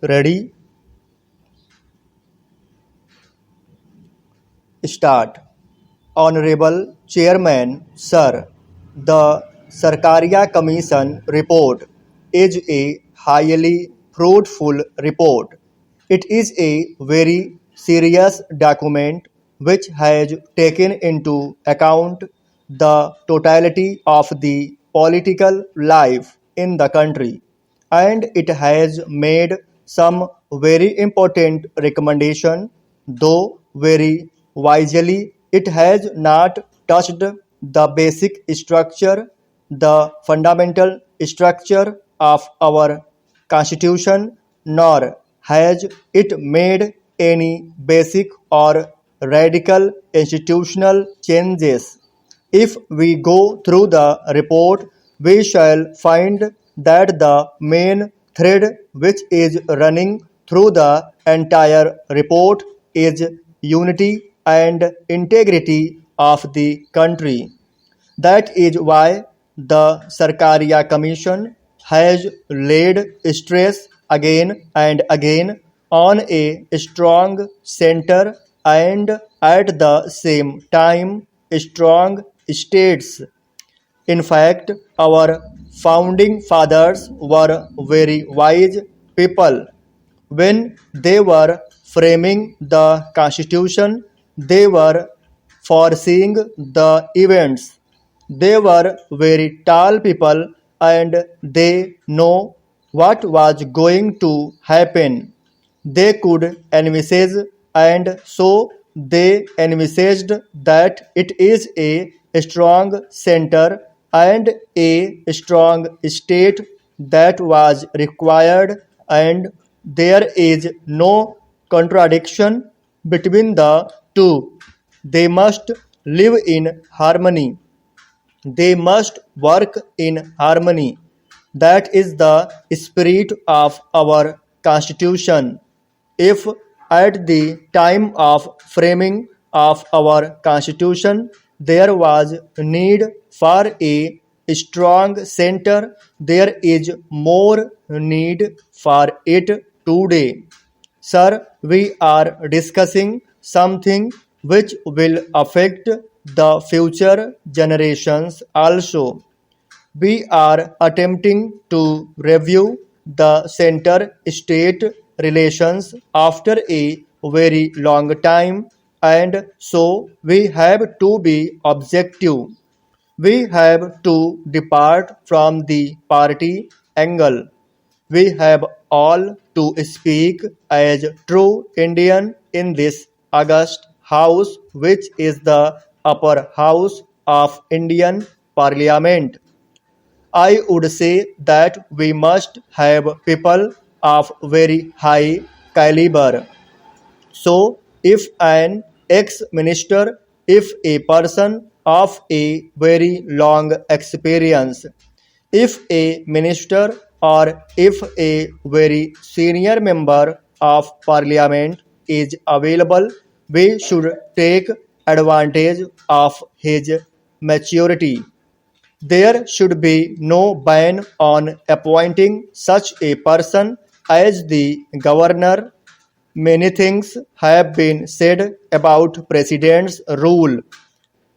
Ready? Start. Honorable Chairman, Sir, the Sarkaria Commission report is a highly fruitful report. It is a very serious document which has taken into account the totality of the political life in the country, and it has made some very important recommendation, though very wisely it has not touched the basic structure, the fundamental structure of our constitution, nor has it made any basic or radical institutional changes. If we go through the report, we shall find that the main thread which is running through the entire report is unity and integrity of the country. That is why the Sarkaria Commission has laid stress again and again on a strong center and at the same time strong states. In fact, our founding fathers were very wise people. When they were framing the Constitution, they were foreseeing the events. They were very tall people and they know what was going to happen. They could envisage, and so they envisaged that it is a strong center and a strong state that was required, and there is no contradiction between the two. They must live in harmony. They must work in harmony. That is the spirit of our Constitution. If at the time of framing of our Constitution there was need for a strong center, there is more need for it today. Sir, we are discussing something which will affect the future generations also. We are attempting to review the center state relations after a very long time, and so we have to be objective. We have to depart from the party angle. We have all to speak as true Indian in this august house, which is the upper house of Indian Parliament. I would say that we must have people of very high caliber. So, if an ex minister, if a person of a very long experience, if a minister or if a very senior member of parliament is available, we should take advantage of his maturity. There should be no ban on appointing such a person as the governor. Many things have been said about President's rule.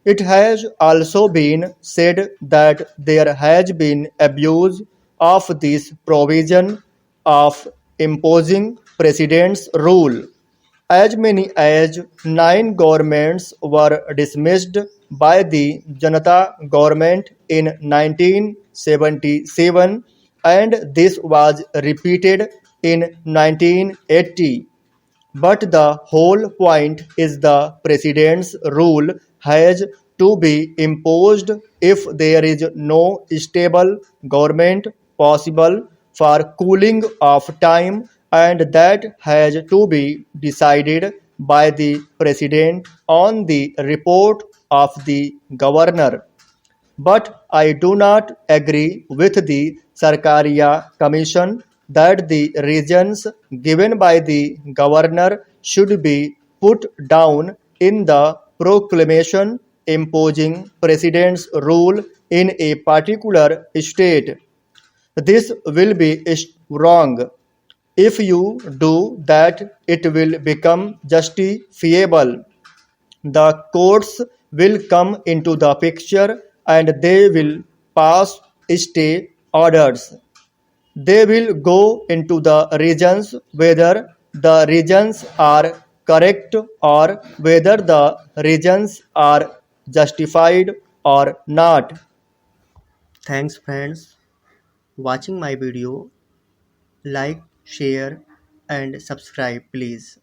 It has also been said that there has been abuse of this provision of imposing President's rule. As many as 9 governments were dismissed by the Janata government in 1977, and this was repeated in 1980. But the whole point is the president's rule has to be imposed if there is no stable government possible for cooling of time, and that has to be decided by the president on the report of the governor. But I do not agree with the Sarkaria Commission that the reasons given by the governor should be put down in the proclamation imposing president's rule in a particular state. This will be wrong. If you do that, it will become justifiable. The courts will come into the picture and they will pass stay orders. They will go into the regions whether the regions are correct or whether the regions are justified or not. Thanks friends watching my video. Like, share and subscribe please.